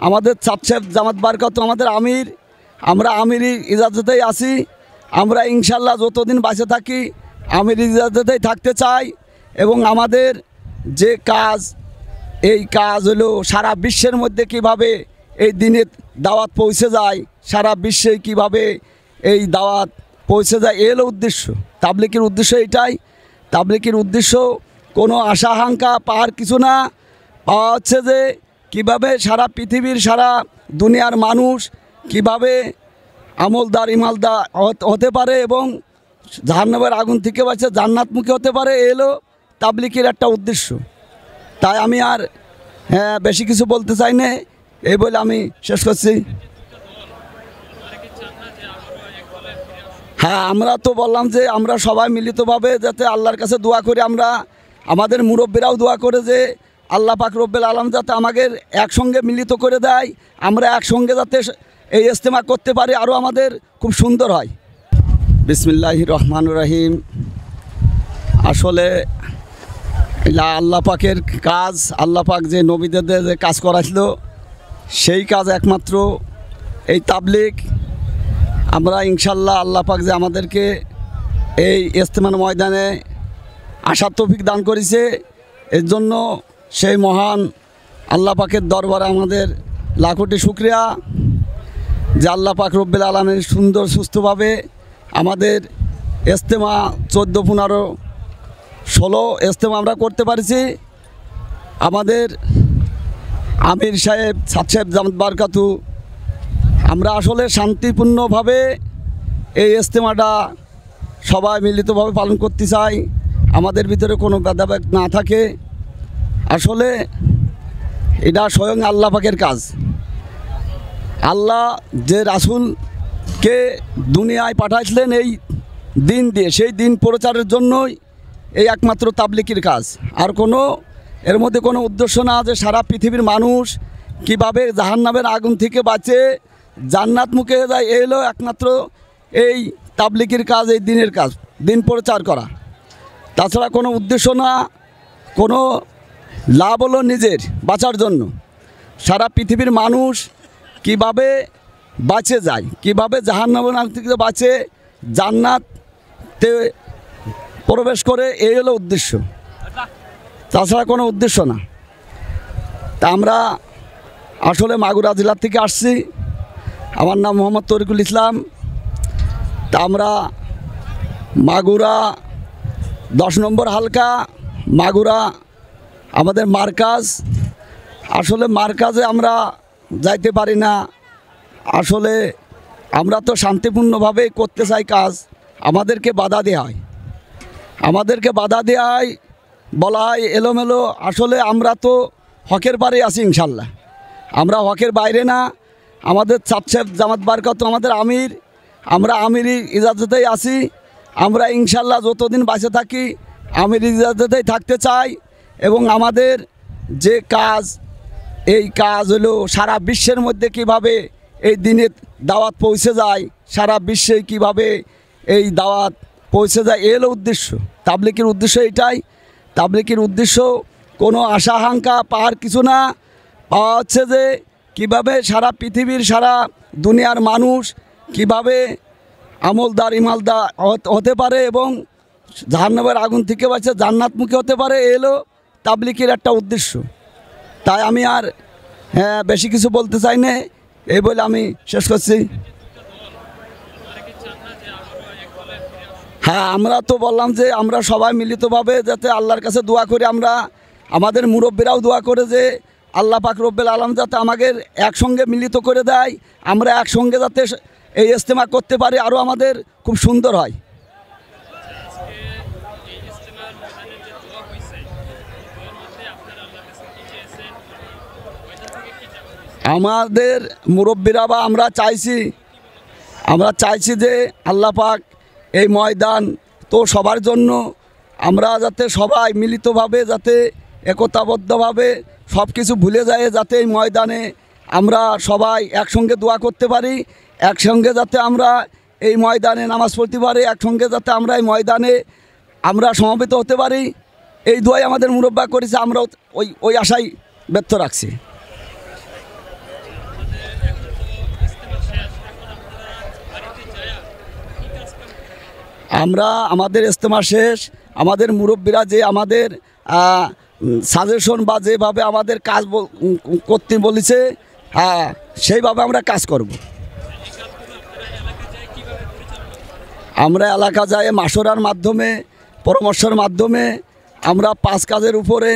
আমাদের চাঁদ সাহেব জামাত বারকাত আমাদের আমির, আমরা আমিরি ইজাজতেই আছি। আমরা ইনশাল্লাহ যতদিন বাঁচে থাকি আমির ইজাজতেই থাকতে চাই। এবং আমাদের যে কাজ, এই কাজ হলো সারা বিশ্বের মধ্যে কিভাবে এই দিনের দাওয়াত পৌঁছে যায়, সারা বিশ্বে কিভাবে এই দাওয়াত পৌঁছে যায়, এ হলো উদ্দেশ্য। তাবলিগের উদ্দেশ্য এটাই। তাবলিগের উদ্দেশ্য কোনো আশা আকাঙ্ক্ষা পাওয়ার কিছু না, পাওয়া হচ্ছে যে কিভাবে সারা পৃথিবীর সারা দুনিয়ার মানুষ কিভাবে আমলদার ইমালদার হতে পারে এবং জাহান্নামের আগুন থেকে বাঁচে জান্নাতমুখী হতে পারে, এ হলো তাবলিগের একটা উদ্দেশ্য। তাই আমি আর বেশি কিছু বলতে চাই না, এই বলে আমি শেষ করছি। হ্যাঁ, আমরা তো বললাম যে আমরা সবাই মিলিতভাবে যাতে আল্লাহর কাছে দোয়া করি। আমরা আমাদের মুরব্বীরাও দোয়া করে যে আল্লাহ পাক রব্বুল আলামিন যাতে আমাদের একসঙ্গে মিলিত করে দেয়, আমরা একসঙ্গে যাতে এই ইজতেমা করতে পারি, আরও আমাদের খুব সুন্দর হয়। বিসমিল্লাহির রহমানির রহিম। আসলে আল্লাহ পাকের কাজ, আল্লাহ পাক যে নবীদের যে কাজ করাছিল সেই কাজ একমাত্র এই তাবলিগ। আমরা ইনশাল্লাহ আল্লাহ পাক যে আমাদেরকে এই ইজতেমার ময়দানে আসার তৌফিক দান করেছে, এর জন্য সেই মহান আল্লাহ পাকের দরবারে আমাদের লাখোটি শুকরিয়া যে আল্লাহ পাক রব্বুল আলামিন সুন্দর সুস্থভাবে আমাদের ইজতেমা 14, 15, 16 ইজতেমা আমরা করতে পারছি। আমাদের আমির সাহেব চাঁদ সাহেব জামাত বারকাতু, আমরা আসলে শান্তিপূর্ণভাবে এই ইজতেমাটা সবাই মিলিতভাবে পালন করতে চাই, আমাদের ভিতরে কোনো ভেদাভেদ না থাকে। আসলে এটা স্বয়ং আল্লাহ পাকের কাজ। আল্লাহ যে রাসূলকে দুনিয়ায় পাঠাইছিলেন এই দিন দিয়ে, সেই দিন প্রচারের জন্যই এই একমাত্র তাবলিগের কাজ। আর কোনো এর মধ্যে কোনো উদ্দেশ্য না যে সারা পৃথিবীর মানুষ কিভাবে জাহান্নামের আগুন থেকে বাঁচে জান্নাত মুখে যায়, এই হলো একমাত্র এই তাবলিগের কাজ, এই দিনের কাজ, দিন প্রচার করা। তাছাড়া কোনো উদ্দেশ্য না, কোনো লাভ হলো নিজের বাঁচার জন্য। সারা পৃথিবীর মানুষ কিভাবে বাঁচে যায়, কিভাবে জাহান্নামের আগুন থেকে বাঁচে জান্নাতে প্রবেশ করে, এই হলো উদ্দেশ্য, তাছাড়া কোনো উদ্দেশ্য না। তা আমরা আসলে মাগুরা জেলার থেকে আসছি। আমার নাম মোহাম্মদ তরিকুল ইসলাম। তা আমরা মাগুরা 10 নম্বর হালকা, মাগুরা আমাদের মার্কাজ। আসলে মার্কাজে আমরা যাইতে পারি না। আসলে আমরা তো শান্তিপূর্ণভাবে করতে চাই কাজ, আমাদেরকে বাধা দেওয়া হয়, আমাদেরকে বাধা দেওয়া হয়, বলা হয় এলোমেলো। আসলে আমরা তো হকের পারে আছি ইনশাল্লাহ, আমরা হকের বাইরে না। আমাদের চাঁদ সাহেব জামাত বারকাত আমাদের আমির, আমরা আমিরি ইজাজতেই আছি। আমরা ইনশাল্লাহ যতদিন বাঁচে থাকি আমির ইজাজতেই থাকতে চাই। এবং আমাদের যে কাজ, এই কাজ হলো সারা বিশ্বের মধ্যে কিভাবে এই দিনের দাওয়াত পৌঁছে যায়, সারা বিশ্বে কিভাবে এই দাওয়াত পৌঁছে যায়, এ হলো উদ্দেশ্য। তাবলিগের উদ্দেশ্য এটাই। তাবলিগের উদ্দেশ্য কোনো আশা আকাঙ্ক্ষা পাওয়ার কিছু না, পাওয়া হচ্ছে যে কিভাবে সারা পৃথিবীর সারা দুনিয়ার মানুষ কিভাবে আমলদার ইমালদার হতে পারে এবং জাহান্নামের আগুন থেকে বাঁচে জান্নাতমুখী হতে পারে, এ হলো তাবলিগের একটা উদ্দেশ্য। তাই আমি আর বেশি কিছু বলতে চাই না, এই বলে আমি শেষ করছি। হ্যাঁ, আমরা তো বললাম যে আমরা সবাই মিলিতভাবে যাতে আল্লাহর কাছে দোয়া করি। আমরা আমাদের মুরব্বীরাও দোয়া করে যে আল্লাহ পাক রব্বুল আলামিন যাতে আমাদের একসঙ্গে মিলিত করে দেয়, আমরা একসঙ্গে যাতে এই ইজতেমা করতে পারি, আরও আমাদের খুব সুন্দর হয়। আমাদের মুরব্বীরা বা আমরা চাইছি যে আল্লাহ পাক এই ময়দান তো সবার জন্য, আমরা যাতে সবাই মিলিতভাবে যাতে একতাবদ্ধভাবে সব কিছু ভুলে যায়, যাতে এই ময়দানে আমরা সবাই একসঙ্গে দোয়া করতে পারি, একসঙ্গে যাতে আমরা এই ময়দানে নামাজ পড়তে পারি, একসঙ্গে যাতে আমরা এই ময়দানে আমরা সমবেত হতে পারি, এই দোয়াই আমাদের মুরব্বা করেছে। আমরা ওই আশাই ব্যর্থ রাখছি। আমরা আমাদের ইজতেমা শেষ, আমাদের মুরব্বীরা যে আমাদের সাজেশন বা যেভাবে আমাদের কাজ করতে বলেছে সেইভাবে আমরা কাজ করব। আমরা এলাকা যাই মাসোরার মাধ্যমে, পরামর্শের মাধ্যমে আমরা 5 কাজের উপরে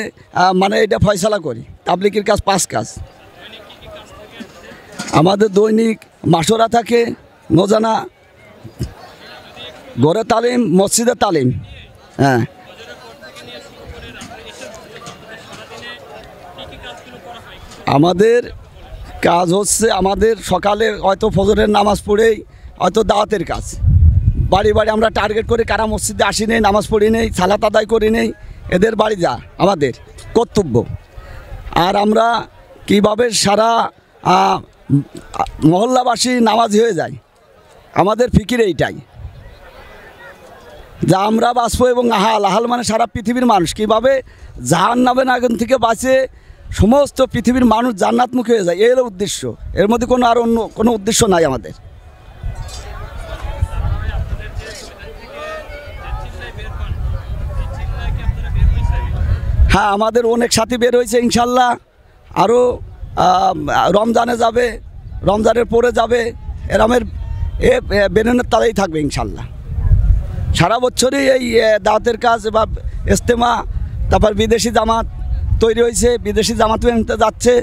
মানে এটা ফয়সালা করি। তাবলিগের কাজ 5 কাজ। আমাদের দৈনিক মাসোরা থাকে, নজানা, ঘরে তালিম, মসজিদে তালিম। হ্যাঁ, আমাদের কাজ হচ্ছে আমাদের সকালে হয়তো ফজরের নামাজ পড়েই হয়তো দাওয়াতের কাজ। বাড়ি বাড়ি আমরা টার্গেট করে কারা মসজিদে আসি নেই, নামাজ পড়ি নেই, সালাত আদায় করি নেই, এদের বাড়ি যা আমাদের কর্তব্য। আর আমরা কীভাবে সারা মহল্লাবাসী নামাজি হয়ে যায়, আমাদের ফিকির এইটাই, যা আমরা বাঁচবো এবং আহাল মানে সারা পৃথিবীর মানুষ কীভাবে জাহান্নামের আগুন থেকে বাঁচে সমস্ত পৃথিবীর মানুষ জান্নাতমুখী হয়ে যায়, এর উদ্দেশ্য। এর মধ্যে কোনো আর অন্য কোনো উদ্দেশ্য নাই আমাদের। হ্যাঁ, আমাদের অনেক সাথী বের হয়েছে ইনশাল্লাহ। আরও রমজানে যাবে, রমজানের পরে যাবে, এরামের বেরোনোর তালেই থাকবে ইনশাল্লাহ। সারা বছরই এই দাওয়াতের কাজ বা ইজতেমা, তারপর বিদেশি জামাত তৈরি হয়েছে, বিদেশি জামাত যাচ্ছে।